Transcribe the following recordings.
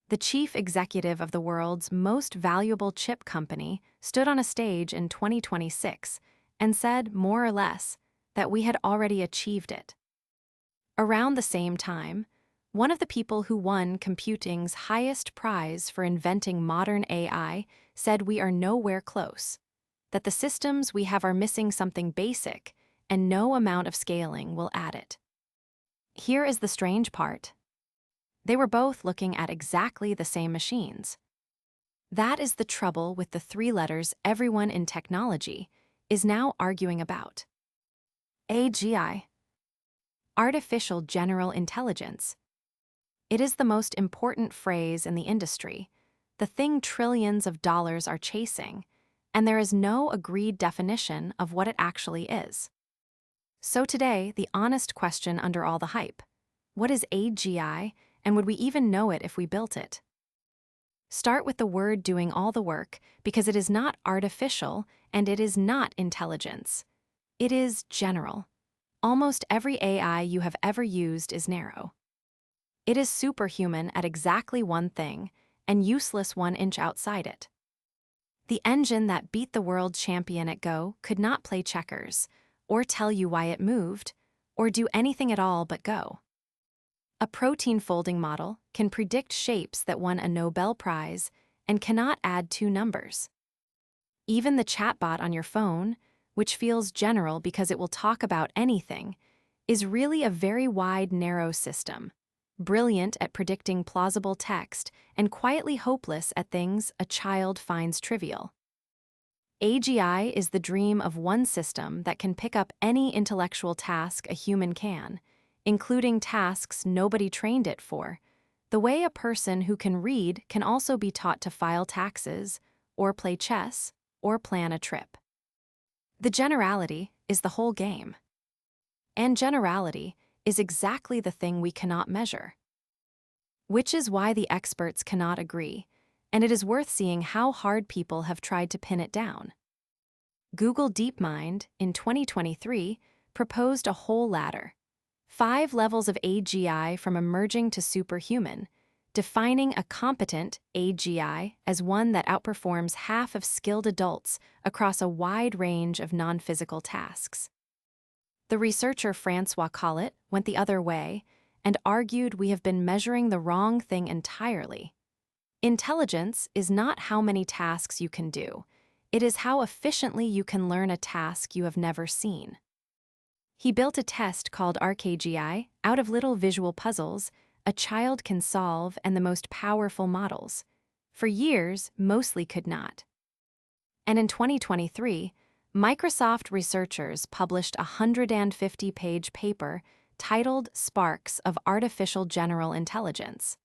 The chief executive of the world's most valuable chip company stood on a stage in 2026 and said, more or less, that we had already achieved it. Around the same time, one of the people who won computing's highest prize for inventing modern AI said we are nowhere close, that the systems we have are missing something basic and no amount of scaling will add it. Here is the strange part. They were both looking at exactly the same machines. That is the trouble with the three letters everyone in technology is now arguing about. AGI. Artificial General Intelligence. It is the most important phrase in the industry, the thing trillions of dollars are chasing, and there is no agreed definition of what it actually is. So today, the honest question under all the hype: what is AGI, and would we even know it if we built it? Start with the word doing all the work, because it is not artificial and it is not intelligence. It is general. Almost every AI you have ever used is narrow. It is superhuman at exactly one thing and useless 1 inch outside it. The engine that beat the world champion at Go could not play checkers, or tell you why it moved, or do anything at all but go. A protein folding model can predict shapes that won a Nobel Prize and cannot add 2 numbers. Even the chatbot on your phone, which feels general because it will talk about anything, is really a very wide, narrow system, brilliant at predicting plausible text and quietly hopeless at things a child finds trivial. AGI is the dream of one system that can pick up any intellectual task a human can, including tasks nobody trained it for, the way a person who can read can also be taught to file taxes, or play chess, or plan a trip. The generality is the whole game. And generality is exactly the thing we cannot measure. Which is why the experts cannot agree, and it is worth seeing how hard people have tried to pin it down. Google DeepMind, in 2023, proposed a whole ladder: 5 levels of AGI from emerging to superhuman, defining a competent AGI as one that outperforms half of skilled adults across a wide range of non-physical tasks. The researcher Francois Chollet went the other way and argued we have been measuring the wrong thing entirely. Intelligence is not how many tasks you can do, it is how efficiently you can learn a task you have never seen. He built a test called ARC-AGI out of little visual puzzles a child can solve and the most powerful models, for years, mostly could not. And in 2023, Microsoft researchers published a 150-page paper titled Sparks of Artificial General Intelligence,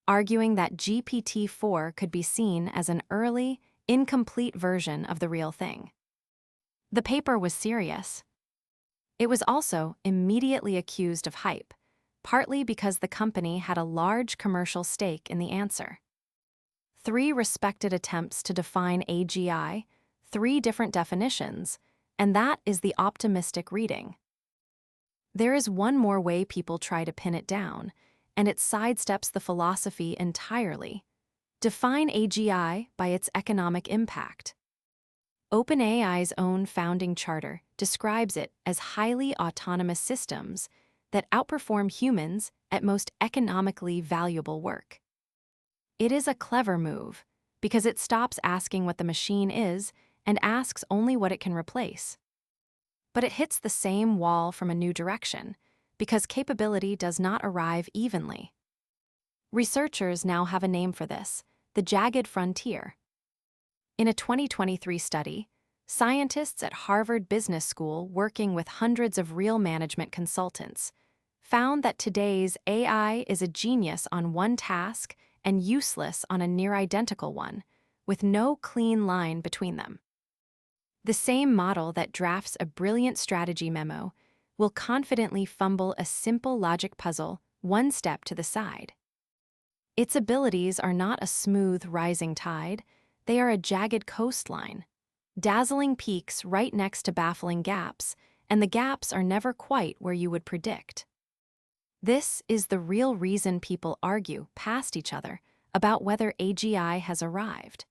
arguing that GPT-4 could be seen as an early, incomplete version of the real thing. The paper was serious. It was also immediately accused of hype, partly because the company had a large commercial stake in the answer. 3 respected attempts to define AGI, 3 different definitions, and that is the optimistic reading. There is one more way people try to pin it down, and it sidesteps the philosophy entirely. Define AGI by its economic impact. OpenAI's own founding charter describes it as highly autonomous systems that outperform humans at most economically valuable work. It is a clever move because it stops asking what the machine is and asks only what it can replace. But it hits the same wall from a new direction because capability does not arrive evenly. Researchers now have a name for this: the jagged frontier. In a 2023 study, scientists at Harvard Business School, working with hundreds of real management consultants, found that today's AI is a genius on one task and useless on a near-identical one, with no clean line between them. The same model that drafts a brilliant strategy memo will confidently fumble a simple logic puzzle 1 step to the side. Its abilities are not a smooth rising tide, they are a jagged coastline, dazzling peaks right next to baffling gaps, and the gaps are never quite where you would predict. This is the real reason people argue past each other about whether AGI has arrived.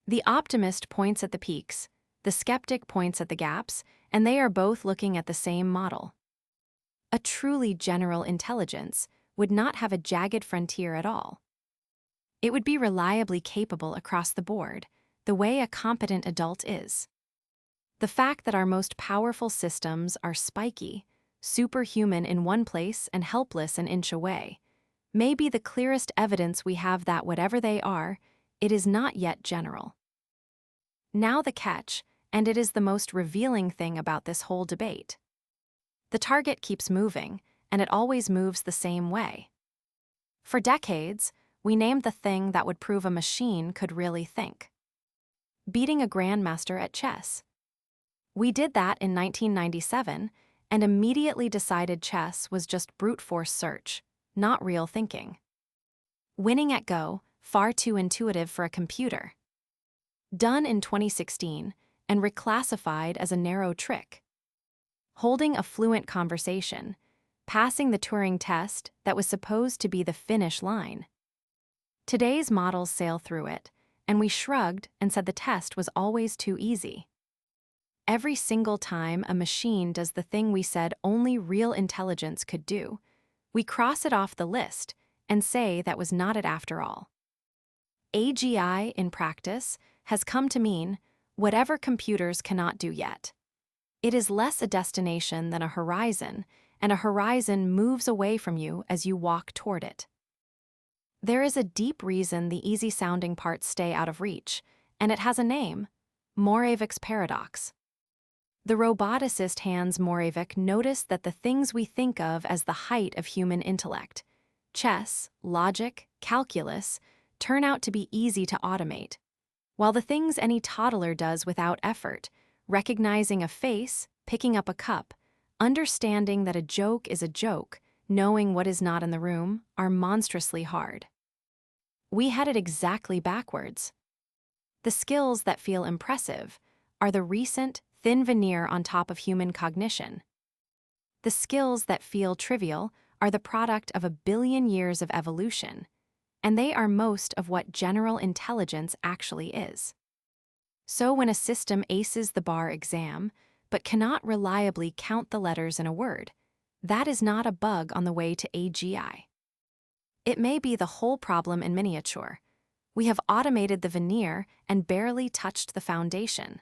The optimist points at the peaks, the skeptic points at the gaps, and they are both looking at the same model. A truly general intelligence would not have a jagged frontier at all. It would be reliably capable across the board, the way a competent adult is. The fact that our most powerful systems are spiky, superhuman in one place and helpless an inch away, may be the clearest evidence we have that whatever they are, it is not yet general. Now the catch, and it is the most revealing thing about this whole debate. The target keeps moving, and it always moves the same way. For decades, we named the thing that would prove a machine could really think. Beating a grandmaster at chess. We did that in 1997 and immediately decided chess was just brute force search, not real thinking. Winning at Go, far too intuitive for a computer. Done in 2016 and reclassified as a narrow trick. Holding a fluent conversation, passing the Turing test that was supposed to be the finish line. Today's models sail through it, and we shrugged and said the test was always too easy. Every single time a machine does the thing we said only real intelligence could do, we cross it off the list and say that was not it after all. AGI, in practice, has come to mean whatever computers cannot do yet. It is less a destination than a horizon, and a horizon moves away from you as you walk toward it. There is a deep reason the easy-sounding parts stay out of reach, and it has a name: Moravec's paradox. The roboticist Hans Moravec noticed that the things we think of as the height of human intellect, chess, logic, calculus, turn out to be easy to automate, while the things any toddler does without effort, recognizing a face, picking up a cup, understanding that a joke is a joke, knowing what is not in the room, are monstrously hard. We had it exactly backwards. The skills that feel impressive are the recent, thin veneer on top of human cognition. The skills that feel trivial are the product of 1 billion years of evolution, and they are most of what general intelligence actually is. So when a system aces the bar exam, but cannot reliably count the letters in a word, that is not a bug on the way to AGI. It may be the whole problem in miniature. We have automated the veneer and barely touched the foundation.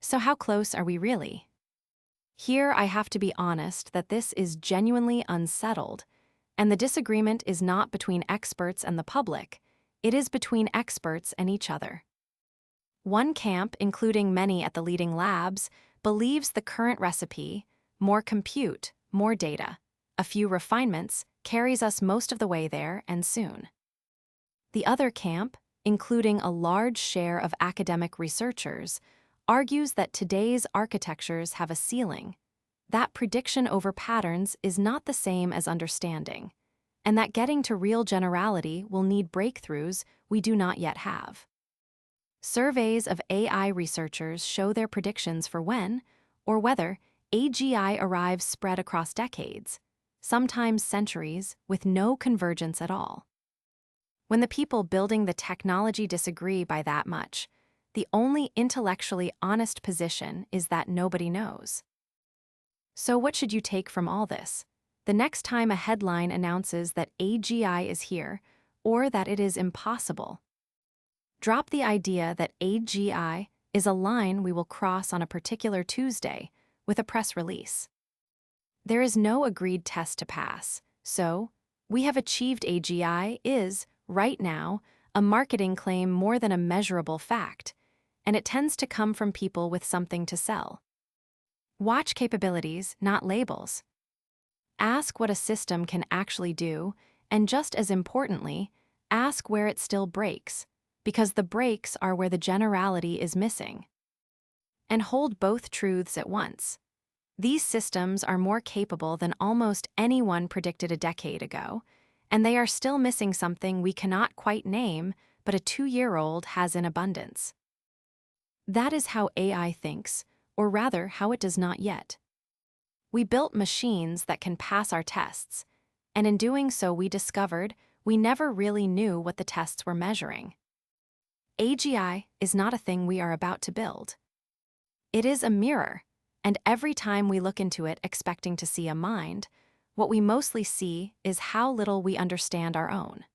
So how close are we really? Here I have to be honest that this is genuinely unsettled, and the disagreement is not between experts and the public, it is between experts and each other. One camp, including many at the leading labs, believes the current recipe, more compute, more data, a few refinements, carries us most of the way there and soon. The other camp, including a large share of academic researchers, argues that today's architectures have a ceiling, that prediction over patterns is not the same as understanding, and that getting to real generality will need breakthroughs we do not yet have. Surveys of AI researchers show their predictions for when, or whether, AGI arrives spread across decades, sometimes centuries, with no convergence at all. When the people building the technology disagree by that much, the only intellectually honest position is that nobody knows. So what should you take from all this? The next time a headline announces that AGI is here, or that it is impossible, drop the idea that AGI is a line we will cross on a particular Tuesday with a press release. There is no agreed test to pass, so we have achieved AGI is, right now, a marketing claim more than a measurable fact, and it tends to come from people with something to sell. Watch capabilities, not labels. Ask what a system can actually do, and just as importantly, ask where it still breaks, because the breaks are where the generality is missing. And hold both truths at once. These systems are more capable than almost anyone predicted a decade ago, and they are still missing something we cannot quite name, but a 2-year-old has in abundance. That is how AI thinks, or rather how it does not yet. We built machines that can pass our tests, and in doing so we discovered we never really knew what the tests were measuring. AGI is not a thing we are about to build. It is a mirror, and every time we look into it expecting to see a mind, what we mostly see is how little we understand our own.